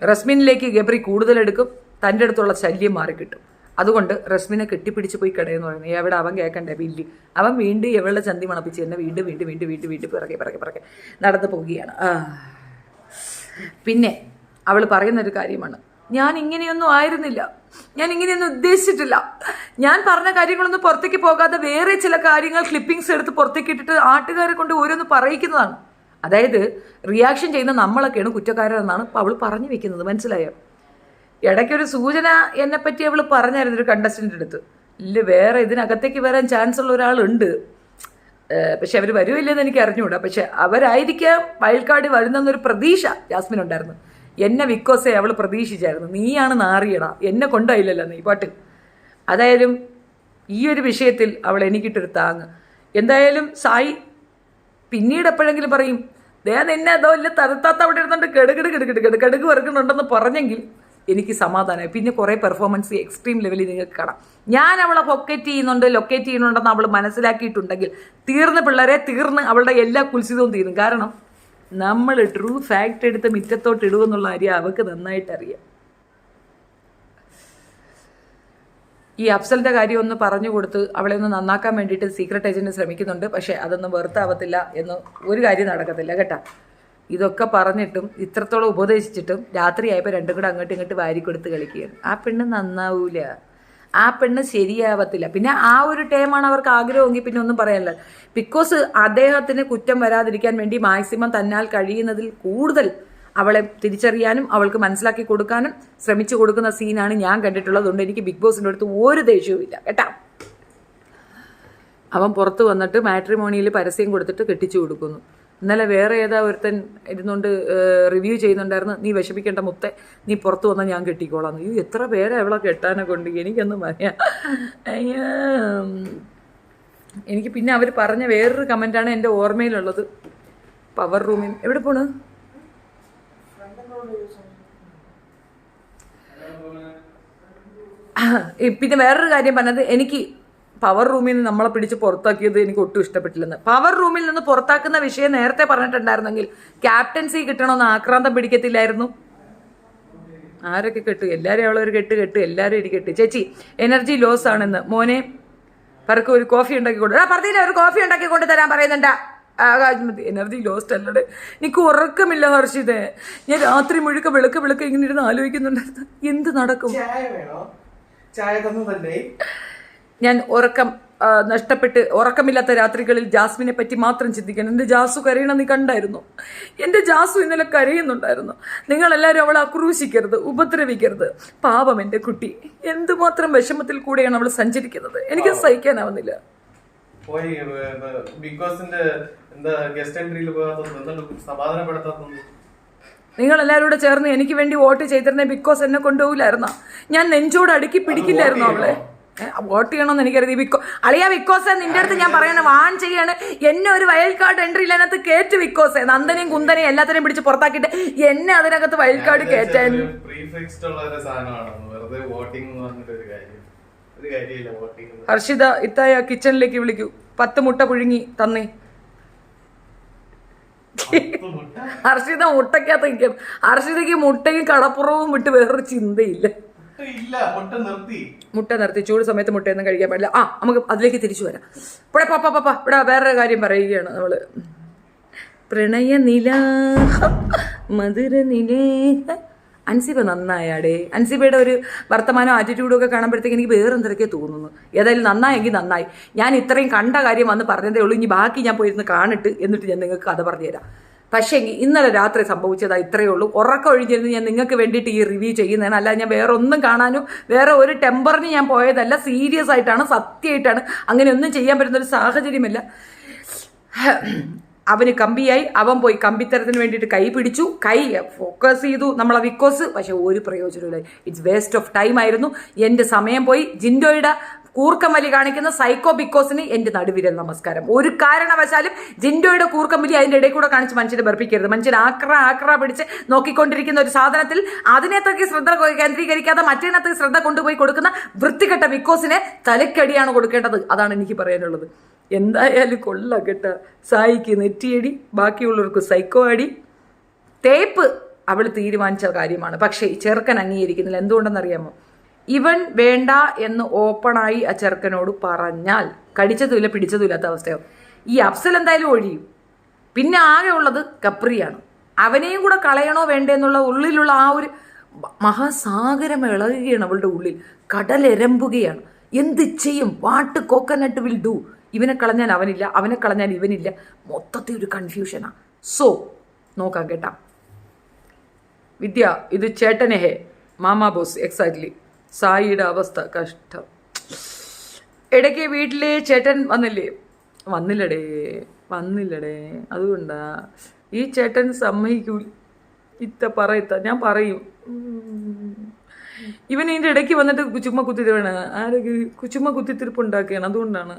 S1: റസ്മിനിലേക്ക് ഗബ്രി കൂടുതലെടുക്കും, തൻ്റെ അടുത്തുള്ള ശല്യം മാറിക്കിട്ടും. അതുകൊണ്ട് റസ്മിനെ കെട്ടിപ്പിടിച്ച് പോയി കിടയെന്ന് പറയുന്നത് എവിടെ അവൻ കേൾക്കണ്ടേ? വില്ലി അവൻ വീണ്ടും എവളുടെ ചന്തി മണപ്പിച്ച് തന്നെ വീണ്ടും പിറകെ നടന്നു പോവുകയാണ്. പിന്നെ അവൾ പറയുന്നൊരു കാര്യമാണ്, ഞാൻ ഇങ്ങനെയൊന്നും ആയിരുന്നില്ല, ഞാൻ ഇങ്ങനെയൊന്നും ഉദ്ദേശിച്ചിട്ടില്ല. ഞാൻ പറഞ്ഞ കാര്യങ്ങളൊന്നും പുറത്തേക്ക് പോകാതെ വേറെ ചില കാര്യങ്ങൾ ക്ലിപ്പിംഗ്സ് എടുത്ത് പുറത്തേക്ക് ഇട്ടിട്ട് ആട്ടുകാരെ കൊണ്ട് ഓരോന്ന് പറയിക്കുന്നതാണ്. അതായത് റിയാക്ഷൻ ചെയ്യുന്ന നമ്മളൊക്കെയാണ് കുറ്റക്കാരെന്നാണ് ഇപ്പോൾ അവൾ പറഞ്ഞു വെക്കുന്നത്. മനസ്സിലായോ? ഇടയ്ക്കൊരു സൂചന എന്നെപ്പറ്റി അവൾ പറഞ്ഞായിരുന്നു ഒരു കണ്ടസ്റ്റൻ്റ് അടുത്ത്. ഇല്ല, വേറെ ഇതിനകത്തേക്ക് വരാൻ ചാൻസ് ഉള്ള ഒരാളുണ്ട്, പക്ഷെ അവർ വരുമില്ലെന്ന് എനിക്ക് അറിഞ്ഞുകൂടാ. പക്ഷെ അവരായിരിക്കാം വൈൽഡ് കാർഡ് വരുന്നെന്നൊരു പ്രതീക്ഷ ജാസ്മിനുണ്ടായിരുന്നു. എന്നെ വിക്കോസെ അവൾ പ്രതീക്ഷിച്ചായിരുന്നു. നീയാണ് നാറിയടാ, എന്നെ കൊണ്ടായില്ലല്ലോ നീ പാട്ട്. അതായാലും ഈ ഒരു വിഷയത്തിൽ അവൾ എനിക്കിട്ടൊരു താങ്ങ്. എന്തായാലും സായി പിന്നീട് എപ്പോഴെങ്കിലും പറയും, നിന്നെ അതോ ഇല്ല തരത്താത്ത അവിടെ ഇരുന്നുണ്ട് കടുക് വറുക്കുന്നുണ്ടെന്ന് പറഞ്ഞെങ്കിൽ എനിക്ക് സമാധാനമായി. പിന്നെ കുറേ പെർഫോമൻസ് എക്സ്ട്രീം ലെവലിൽ നിങ്ങൾക്ക് കാണാം. ഞാൻ അവളെ ലൊക്കേറ്റ് ചെയ്യുന്നുണ്ടെന്ന് അവൾ മനസ്സിലാക്കിയിട്ടുണ്ടെങ്കിൽ തീർന്ന് പിള്ളേരെ, തീർന്ന് അവളുടെ എല്ലാ കുൽസിതവും തീരും. കാരണം നമ്മൾ ട്രൂ ഫാക്റ്റ് എടുത്ത് മിറ്റത്തോട്ട് ഇടുമെന്നുള്ള കാര്യം അവൾക്ക് നന്നായിട്ട് അറിയാം. ഈ അഫ്സലിൻ്റെ കാര്യം ഒന്ന് പറഞ്ഞു കൊടുത്ത് അവളെ ഒന്ന് നന്നാക്കാൻ വേണ്ടിയിട്ട് സീക്രട്ട് ഏജൻറ്റ് ശ്രമിക്കുന്നുണ്ട്. പക്ഷേ അതൊന്നും വെറുത്താവത്തില്ല എന്ന് ഒരു കാര്യം നടക്കത്തില്ല കേട്ടോ. ഇതൊക്കെ പറഞ്ഞിട്ടും ഇത്രത്തോളം ഉപദേശിച്ചിട്ടും രാത്രിയായപ്പോൾ രണ്ടും കൂടെ അങ്ങോട്ടും ഇങ്ങോട്ട് വാരിക്കൊടുത്ത് കളിക്കുകയാണ്. ആ പെണ്ണ് നന്നാവൂല, ആ പെണ്ണ് ശരിയാവത്തില്ല. പിന്നെ ആ ഒരു ടൈമാണ് അവർക്ക് ആഗ്രഹമെങ്കിൽ പിന്നെ ഒന്നും പറയാനില്ല. ബിക്കോസ് അദ്ദേഹത്തിന് കുറ്റം വരാതിരിക്കാൻ വേണ്ടി മാക്സിമം തന്നാൽ കഴിയുന്നതിൽ കൂടുതൽ അവളെ തിരിച്ചറിയാനും അവൾക്ക് മനസ്സിലാക്കി കൊടുക്കാനും ശ്രമിച്ചു കൊടുക്കുന്ന സീനാണ് ഞാൻ കണ്ടിട്ടുള്ളത്. അതുകൊണ്ട് എനിക്ക് ബിഗ് ബോസിൻ്റെ അടുത്ത് ഒരു ദേഷ്യവും ഇല്ല കേട്ടാ. അവൻ പുറത്ത് വന്നിട്ട് മാട്രിമോണിയിൽ പരസ്യം കൊടുത്തിട്ട് കെട്ടിച്ചു കൊടുക്കുന്നു. ഇന്നലെ വേറെ ഏതാ ഒരുത്തൻ ഇരുന്നുകൊണ്ട് റിവ്യൂ ചെയ്യുന്നുണ്ടായിരുന്നു, നീ വിഷമിക്കേണ്ട മുത്തേ, നീ പുറത്ത് വന്നാൽ ഞാൻ കെട്ടിക്കോളാന്ന്. ഈ എത്ര പേരെ അവളെ കെട്ടാനെ കൊണ്ട് എനിക്കൊന്നും പറയാം. എനിക്ക് പിന്നെ അവർ പറഞ്ഞ വേറൊരു കമൻറ്റാണ് എൻ്റെ ഓർമ്മയിലുള്ളത്. പവർ റൂമിൽ എവിടെ പോണ്? പിന്നെ വേറൊരു കാര്യം പറഞ്ഞത്, എനിക്ക് പവർ റൂമിൽ നിന്ന് നമ്മളെ പിടിച്ച് പുറത്താക്കിയത് എനിക്ക് ഒട്ടും ഇഷ്ടപ്പെട്ടില്ലെന്ന്. പവർ റൂമിൽ നിന്ന് പുറത്താക്കുന്ന വിഷയം നേരത്തെ പറഞ്ഞിട്ടുണ്ടായിരുന്നെങ്കിൽ ക്യാപ്റ്റൻസി കിട്ടണമെന്ന് ആക്രാന്തം പിടിക്കത്തില്ലായിരുന്നു. ആരൊക്കെ കെട്ടു? എല്ലാവരും അവളൊരു കെട്ട് എല്ലാവരും ഇരിക്കട്ടെ. ചേച്ചി എനർജി ലോസ് ആണെന്ന്. മോനെ പറക്ക് ഒരു കോഫി ഉണ്ടാക്കി കൊണ്ടു പറഞ്ഞില്ല, ഒരു കോഫി ഉണ്ടാക്കി കൊണ്ട് തരാൻ പറയുന്നുണ്ടാ. എനർജി ലോസ്റ്റ് അല്ലടെ, എനിക്ക് ഉറക്കമില്ല ഹർഷിതേ. ഞാൻ രാത്രി മുഴുക്ക വിളക്ക് ഇങ്ങനെ ഇരുന്ന് ആലോചിക്കുന്നുണ്ടായിരുന്നു എന്ത് നടക്കും. ഞാൻ നഷ്ടപ്പെട്ട് ഉറക്കമില്ലാത്ത രാത്രികളിൽ ജാസ്മിനെ പറ്റി മാത്രം ചിന്തിക്കണം. എൻ്റെ ജാസു കരയണം, നീ കണ്ടായിരുന്നു? എൻ്റെ ജാസു ഇന്നലെ കരയുന്നുണ്ടായിരുന്നു. നിങ്ങളെല്ലാവരും അവളെ ആക്രൂശിക്കരുത്, ഉപദ്രവിക്കരുത്. പാവം എൻ്റെ കുട്ടി, എന്തുമാത്രം വിഷമത്തിൽ കൂടെയാണ് അവൾ സഞ്ചരിക്കുന്നത്. എനിക്ക് സഹിക്കാനാവുന്നില്ല. നിങ്ങൾ എല്ലാവരും കൂടെ ചേർന്ന് എനിക്ക് വേണ്ടി വോട്ട് ചെയ്തിരുന്നേ ബിക്കോസ് എന്നെ കൊണ്ടുപോകില്ലായിരുന്നോ? ഞാൻ നെഞ്ചോട് അടുക്കി പിടിക്കില്ലായിരുന്നു അവളെ. വോട്ട് ചെയ്യണമെന്ന് എനിക്കറിയാം. ബിക്കോസ് നിന്റെ അടുത്ത് ഞാൻ പറയണ വാൺ ചെയ്യാണ്, എന്നെ ഒരു വൈൽഡ് കാർഡ് എൻട്രിയിൽ അതിനകത്ത് കയറ്റ്. ബിക്കോസ് നന്ദനെയും കുന്തനെയും എല്ലാത്തിനെയും പിടിച്ച് പുറത്താക്കിയിട്ട് എന്നെ അതിനകത്ത് വൈൽഡ് കാർഡ് കയറ്റാൻ. ഹർഷിത ഇത്തായ കിച്ചണിലേക്ക് വിളിക്കൂ, 10 മുട്ട പുഴുങ്ങി തന്നേ. ഹർഷിത മുട്ടക്കകത്ത് നിൽക്കണം. ഹർഷിതയ്ക്ക് മുട്ടയും കടപ്പുറവും വിട്ട് വേറൊരു ചിന്തയില്ല. മുട്ട നിർത്തി. ചൂട് സമയത്ത് മുട്ടയൊന്നും കഴിക്കാൻ പാടില്ല. നമുക്ക് അതിലേക്ക് തിരിച്ചു വരാം. ഇവിടെ വേറൊരു കാര്യം പറയുകയാണ് നമ്മള്. പ്രണയനില മധുര നിലേ. അൻസിബ നന്നായാടേ. അൻസിബയുടെ ഒരു വർത്തമാനം ആറ്റിറ്റ്യൂഡും ഒക്കെ കാണുമ്പോഴത്തേക്ക് എനിക്ക് വേറെന്തൊക്കെ തോന്നുന്നു. ഏതായാലും നന്നായെങ്കിൽ നന്നായി. ഞാൻ ഇത്രയും കണ്ട കാര്യം വന്ന് പറഞ്ഞതേ ഉള്ളൂ. ഇനി ബാക്കി ഞാൻ പോയിരുന്ന് കാണിട്ട് എന്നിട്ട് ഞാൻ നിങ്ങൾക്ക് കഥ പറഞ്ഞുതരാം. പക്ഷേ ഇന്നലെ രാത്രി സംഭവിച്ചതാ ഇത്രയേ ഉള്ളൂ. ഉറക്കം ഒഴിഞ്ഞിരുന്ന് ഞാൻ നിങ്ങൾക്ക് വേണ്ടിയിട്ട് ഈ റിവ്യൂ ചെയ്യുന്നതാണ്. അല്ല ഞാൻ വേറെ ഒന്നും കാണാനും വേറെ ഒരു ടെമ്പറിന് ഞാൻ പോയതല്ല. സീരിയസ് ആയിട്ടാണ്, സത്യമായിട്ടാണ്. അങ്ങനെ ഒന്നും ചെയ്യാൻ പറ്റുന്നൊരു സാഹചര്യമല്ല. അവന് കമ്പിയായി. അവൻ പോയി കമ്പിത്തരത്തിന് വേണ്ടിയിട്ട് കൈ പിടിച്ചു, കൈ ഫോക്കസ് ചെയ്തു നമ്മളെ വിക്കോസ്. പക്ഷെ ഒരു പ്രയോജനമില്ല. ഇറ്റ്സ് വേസ്റ്റ് ഓഫ് ടൈം ആയിരുന്നു. എൻ്റെ സമയം പോയി. ജിൻഡോയുടെ കൂർക്കം വലി കാണിക്കുന്ന സൈക്കോ ബിക്കോസിന് എൻ്റെ നടുവിരൽ നമസ്കാരം. ഒരു കാരണവശാലും ജിൻഡോയുടെ കൂർക്കം വലി അതിൻ്റെ ഇടയിൽ കൂടെ കാണിച്ച് മനുഷ്യനെ ബർപ്പിക്കരുത്. മനുഷ്യൻ ആക്ര പിടിച്ച് നോക്കിക്കൊണ്ടിരിക്കുന്ന ഒരു സാധനത്തിൽ അതിനകത്തേക്ക് ശ്രദ്ധ കേന്ദ്രീകരിക്കാതെ മറ്റേനകത്തേക്ക് ശ്രദ്ധ കൊണ്ടുപോയി കൊടുക്കുന്ന വൃത്തികെട്ട ബിക്കോസിനെ തലക്കടിയാണ് കൊടുക്കേണ്ടത്. അതാണ് എനിക്ക് പറയാനുള്ളത്. എന്തായാലും കൊള്ളാം കേട്ടോ. സായിക്ക് നെറ്റിയടി, ബാക്കിയുള്ളവർക്ക് സൈക്കോ അടി. തേപ്പ് അവൾ തീരുമാനിച്ച കാര്യമാണ്. പക്ഷേ ഈ ചെറുക്കൻ അംഗീകരിക്കുന്നില്ല. എന്തുകൊണ്ടെന്നറിയാമോ? ഇവൻ വേണ്ട എന്ന് ഓപ്പണായി ആ ചെറുക്കനോട് പറഞ്ഞാൽ കടിച്ചതുമില്ല പിടിച്ചതുമില്ലാത്ത അവസ്ഥയോ. ഈ അഫ്സൽ എന്തായാലും ഒഴിയും. പിന്നെ ആകെ ഉള്ളത് കപ്രിയാണ്. അവനെയും കൂടെ കളയണോ വേണ്ടേ എന്നുള്ള ഉള്ളിലുള്ള ആ ഒരു മഹാസാഗരം ഇളകുകയാണ് അവളുടെ ഉള്ളിൽ. കടലെരമ്പുകയാണ്. എന്ത് ചെയ്യും? What coconut will do. ഇവനെ കളഞ്ഞാൽ അവനില്ല, അവനെ കളഞ്ഞാൽ ഇവനില്ല. മൊത്തത്തിൽ ഒരു കൺഫ്യൂഷനാണ്. സോ നോക്കാം കേട്ടാ. വിദ്യ, ഇത് ചേട്ടനെ ഹേ മാമാ ബോസ്. എക്സാക്ട്ലി. സായിയുടെ അവസ്ഥ കഷ്ടം. ഇടയ്ക്ക് വീട്ടിലെ ചേട്ടൻ വന്നില്ലടേ. അതുകൊണ്ടാ ഈ ചേട്ടൻ സമ്മതിക്കൂ. ഞാൻ പറയും. ഇവൻ ഇതിൻ്റെ ഇടയ്ക്ക് വന്നിട്ട് ചുമ്മാ കുത്തിത്തിരിപ്പാണ്. ചുമ്മാ കുത്തിത്തിരിപ്പ് ഉണ്ടാക്കുകയാണ്. അതുകൊണ്ടാണ്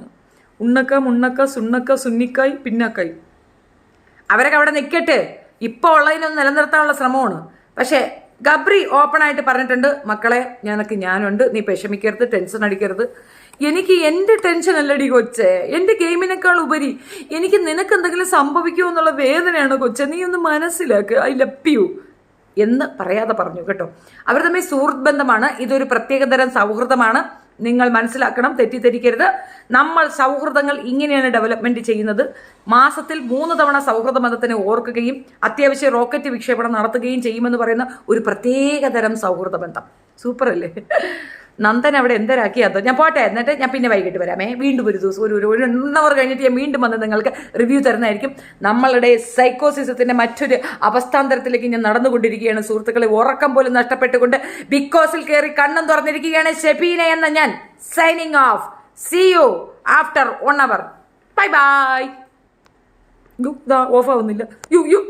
S1: ഉണ്ണക്ക സുണ്ണക്ക സുന്നിക്കായ് പിന്നക്കായ്. അവരൊക്കെ അവിടെ നിൽക്കട്ടെ. ഇപ്പോൾ ഉള്ളതിനൊന്ന് നിലനിർത്താനുള്ള ശ്രമമാണ്. പക്ഷേ ഗബ്രി ഓപ്പണായിട്ട് പറഞ്ഞിട്ടുണ്ട്, മക്കളെ ഞാനുണ്ട്, നീ വിഷമിക്കരുത്, ടെൻഷൻ അടിക്കരുത്. എനിക്ക് എൻ്റെ ടെൻഷൻ അല്ലടി കൊച്ചേ, എൻ്റെ ഗെയിമിനേക്കാൾ ഉപരി എനിക്ക് നിനക്ക് എന്തെങ്കിലും സംഭവിക്കുമോ എന്നുള്ള വേദനയാണ് കൊച്ചെ. നീ ഒന്ന് മനസ്സിലാക്കുക. ഐ ലവ് യു എന്ന് പറയാതെ പറഞ്ഞു കേട്ടോ. അവർ തമ്മിൽ സുഹൃത്ത് ബന്ധമാണ്. ഇതൊരു പ്രത്യേകതരം സൗഹൃദമാണ്. നിങ്ങൾ മനസ്സിലാക്കണം, തെറ്റിദ്ധരിക്കരുത്. നമ്മൾ സൗഹൃദങ്ങൾ ഇങ്ങനെയാണ് ഡെവലപ്മെന്റ് ചെയ്യുന്നത്. മാസത്തിൽ 3 തവണ സൗഹൃദ ബന്ധത്തിനെ ഓർക്കുകയും അത്യാവശ്യം റോക്കറ്റ് വിക്ഷേപണം നടത്തുകയും ചെയ്യുമെന്ന് പറയുന്ന ഒരു പ്രത്യേകതരം സൗഹൃദ ബന്ധം. സൂപ്പർ അല്ലേ? നന്ദൻ അവിടെ എന്തരാക്കിയാതോ. ഞാൻ പോട്ടെ, എന്നിട്ട് ഞാൻ പിന്നെ വൈകിട്ട് വരാമേ. വീണ്ടും ഒരു ദിവസം ഒരു 1 അവർ കഴിഞ്ഞിട്ട് ഞാൻ വീണ്ടും വന്ന് നിങ്ങൾക്ക് റിവ്യൂ തരുന്നതായിരിക്കും. നമ്മളുടെ സൈക്കോസിസത്തിന്റെ മറ്റൊരു അവസ്ഥാന്തരത്തിലേക്ക് ഞാൻ നടന്നുകൊണ്ടിരിക്കുകയാണ് സുഹൃത്തുക്കളെ. ഉറക്കം പോലും നഷ്ടപ്പെട്ടുകൊണ്ട് ബിഗ് ബോസിൽ കയറി കണ്ണും തുറന്നിരിക്കുകയാണ് ഷെബീന എന്ന ഞാൻ. Signing off. See you after 1 hour. Bye bye. Off ആവുന്നില്ല. യു